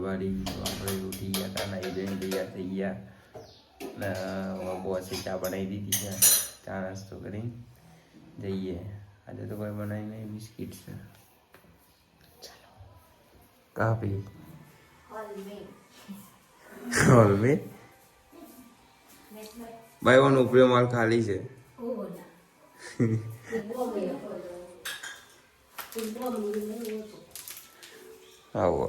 વાળી તો આપણે ઉઠી ગયા હતા, નાઈ ધોઈને તૈયાર થઈ ગયા ને બોસે ચા બનાવી દીધી છે, ચા નાસ્તો કરી જઈએ. આજે તો કોઈ બનાવી નહીં, બિસ્કિટ છે. કાફી હોલ में भाई वो ऊपरी माल खाली છે. આવો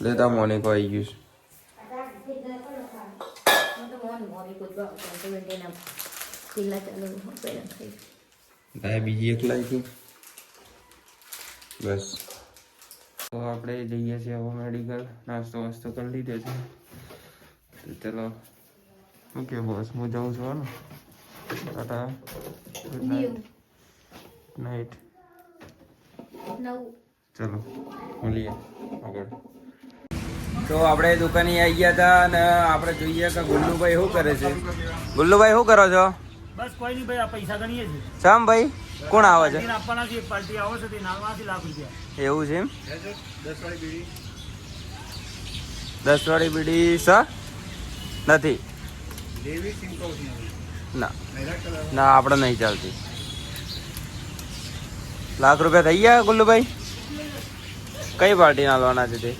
લેતા મોનિકો આવી ગયું છે. બીજી એક લાવી બસ. તો આપણે જઈએ છીએ હવે મેડિકલ. નાસ્તો વાસ્તો કરી લીધો છે તો ચલો. ઓકે બોસ, હું જાઉં છું. ને ટાટા, ગુડ નાઇટ. ચલો મળીએ આગળ. તો આપણે દુકાને આવી ગયા હતા અને આપણે જોઈએ કે ગુલ્લુભાઈ શું કરે છે. ગુલ્લુભાઈ શું કરો છો? બસ કોઈ નહીં ભાઈ, આ પૈસા ગણીએ છીએ. શામ ભાઈ કોણ આવે છે? આપવાના છે, એક પાર્ટી આવે છે તે નાલમાંથી લાખ રૂપિયા. એવું છે એમ? 10 વાળી બીડી સર નથી ના ના, આપણે નહીં ચાલતી. લાખ રૂપિયા થઈ ગયા ગુલ્લુભાઈ? કઈ પાર્ટી નાલવાના છે તે?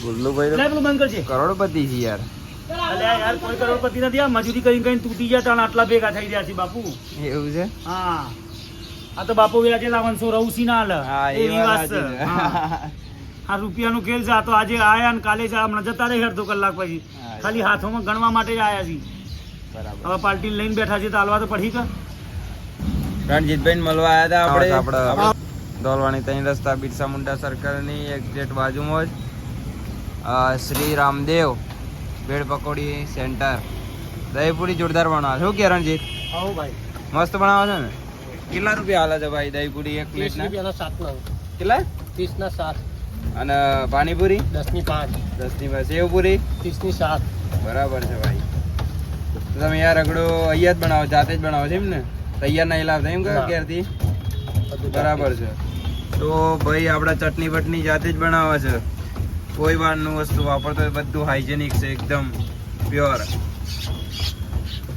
ગુલ્લુભાઈ બંધ કરજે. કરોડપતિ છે યાર. યાર કોઈ કરોડપતિ નથી. આ મજૂરી કરી કરીને તૂટી ગયા તાણ આટલા ભેગા થઈ રહ્યા છે બાપુ. એવું છે? હા, આ તો બાપુ વ્યાજે લાવવાનું રવસી ના હાલ. એવી વાત છે. આ રૂપિયાનું ખેલ છે. આ તો આજે આયા ને કાલે હમણાં જતા રહે અડધો કલાક પછી. ખાલી હાથોમાં ગણવા માટે જ આયા છે. હવે પાર્ટી લઈને બેઠા છે તો હાલવા તો પડી કે. રણજીતભાઈ મળવા આવ્યા હતા આપણે ધોલવાણી ત્રણ રસ્તા બિરસા મુંડા સર્કલની એક્ઝેક્ટ બાજુમાં જ શ્રી રામદેવ ભેળ પકોડી સેન્ટર. દહીપુરી જોરદાર બનાવે છે. શું કે રણજીત? આવો ભાઈ, મસ્ત બનાવે છે ને. કેટલા રૂપિયા હાલે છે ભાઈ દહીપુરી એક પ્લેટ ના? 7 કેટલા? 30 ના 7. અને પાણીપુરી 10 ની 5. 10 ની 5. સેવપુરી 30 ની 7. બરાબર છે ભાઈ. તમે યાર રગડો અહીંયા જ બનાવો, જાતે જ બનાવો છો એમ ને? તૈયાર નહીં લાવતા એમ કે ક્યારથી? બરાબર છે. તો ભાઈ આપણા ચટણી બટની જાતે જ બનાવે છે. કોઈ બહારનું વસ્તુ વાપરતો બધું હાઇજેનિક છે, એકદમ પ્યોર.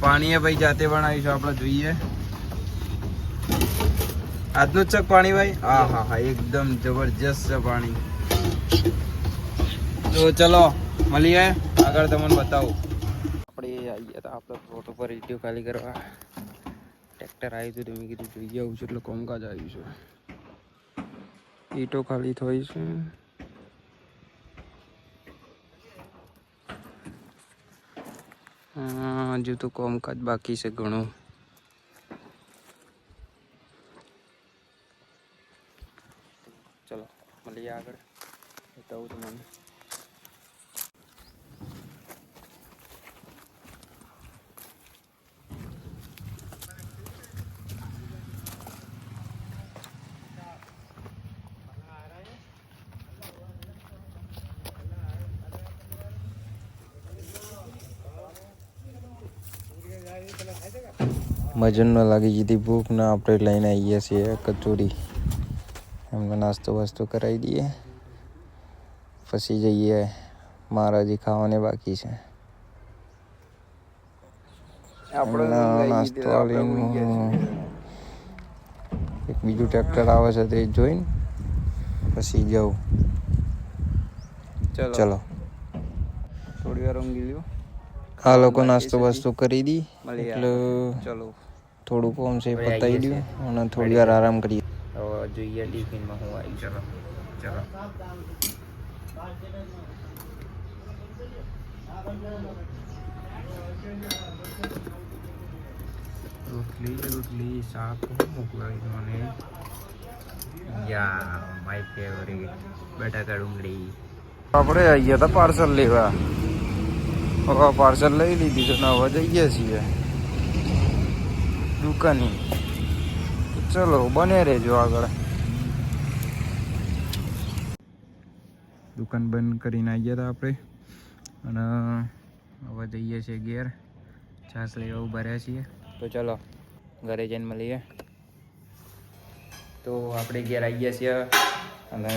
પાણી એ ભાઈ જાતે બનાવીશું આપણે. જોઈએ આજનું જ છે પાણી ભાઈ. હા હા હા, એકદમ જબરજસ્ત છે પાણી. તો ચલો મળીએ આગળ, તમને બતાવું. આપણે આવી ગયા હતા આપણે રોડ ઉપર ઈટીઓ ખાલી કરવા. ટ્રેક્ટર આવ્યું હતું, મેં કીધું જોઈ આવું છું એટલે કોમકાજ આવ્યું છે. ઈટો ખાલી થઈ છે. હજુ તો કોમકાજ બાકી છે ઘણું. ચલો મળીએ આગળ, બતાવું તમને. મજન ન લાગી જીધી ભૂખ ને આપણે લઈને આવીએ છીએ કચોરી. એમને નાસ્તો વાસ્તો કરાવી દઈએ પછી જઈએ. મહારાજી ખાવાને બાકી છે. નાસ્તો એક બીજું ટ્રેક્ટર આવે છે તે જોઈને પછી જવું. ચલો થોડી વાર ઊંઘી લ્યો. આ લોકો નાસ્તો વાસ્તો કરી દી એટલે ચલો થોડું કોમ છે પતાવી દઉં અને થોડી વાર આરામ કરીએ. જોઈએ ટિફિનમાં હું આવી. ચલો ચલો. રોટલી શાક મોકલાવી મને. યા માય ફેવરેટ બટાકા ડુંગળી. આપણે આવી ગયા હતા પાર્સલ લેવા. હવે પાર્સલ લઈ લીધી છે ને હવે જઈએ છીએ દુકાને. ચલો બને રહેજો આગળ. દુકાન બંધ કરીને આવી ગયા હતા આપણે અને હવે જઈએ છીએ ઘેર. છાસ લેવા ઉભા રહ્યા છીએ. તો ચલો ઘરે જઈને મળીએ. તો તો આપણે ઘેર આવી ગયા છીએ અને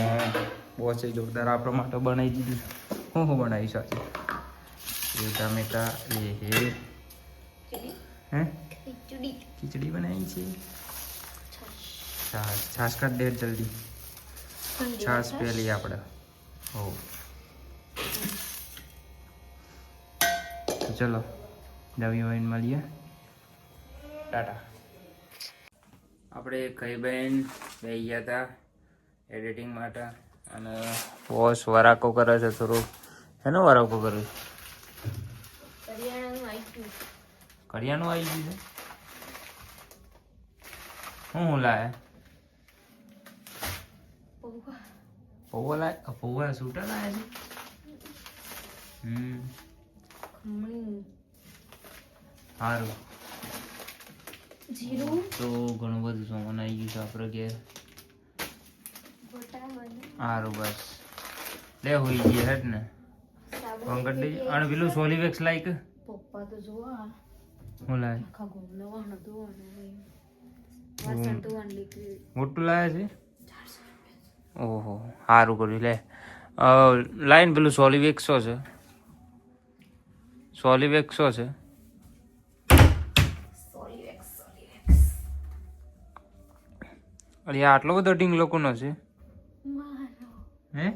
બોસે જોરદાર આપણા માટે બનાવી દીધું. હું બનાવીશ આજે? એ ટામેટા હે ખીચડી બનાવી છે. છાશ કાઢ દે જલ્દી. છાશ પેલી આપણે હો. તો ચલો નવી વાઈન મળીએ. ટાટા. આપણે કઈ બેન બે ગયા હતા એડિટિંગ માટે અને વોશ વરાકો કરે છે થોડું. એનો વરાકો કરે છે? કરિયાણું આવી ગયું છે. હું લાયા? પૌવા લાયા? પૌવા સૂટા લાયા છે. સારું તો ઘણું બધું સામાન આવી ગયું છે આપણે ઘેર. સારું બસ લે હોઈ ગઈ હેડ ને પંકજ દે. અને પેલું સોલિવેક્સ લાઈક પપ્પા તો જો હું લાય આખા ગોમનો વાહનો ધોવાનો મોટું લાયા છે. ઓહો સારું કર્યું લે. લાઈન પેલું સોલિવેક્સ શો છે? સોલિવેક્સ શો છે? અરે આટલો બધો ઢીંગલો કોનો છે? હે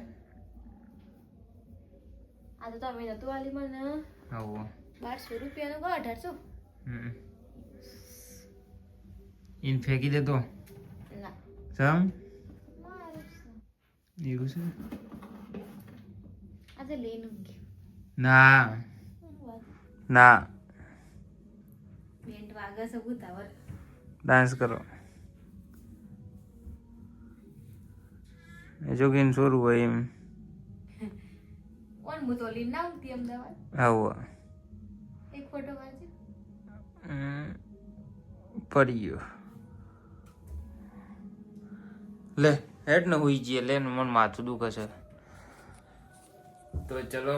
આ તો તમે નતું આલી મને આવો 1200 રૂપિયાનો કો 1800 ઇન ફેંકી દે તો ના સમ એવું છે. આ તો લેનું ના ના બેન્ટ વાગા સગું તાવર ડાન્સ કરો જોગીન શરૂ હોય એમ. કોણ મુતોલી ના ઉતી અમદાવાદ આવો એક ફોટો પાડજો. પડી ગયો લે હેડ ને હુઈ જઈએ. લે ને મને માથું દુખે છે. તો ચલો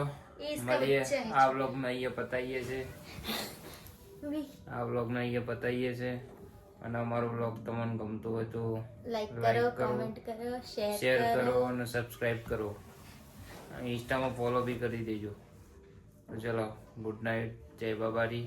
મળીએ. આ વ્લોગને અહીંયા પતાવીએ છીએ. આ વ્લોગને અહીંયા પતાવીએ છીએ. અને અમારો વ્લોગ તમને ગમતો હોય તો લાઈક કરો, કમેન્ટ કરો, શેર કરો અને સબસ્ક્રાઇબ કરો. ઇન્સ્ટામાં ફોલો બી કરી દેજો. તો ચલો ગુડ નાઇટ. જય બાબારી.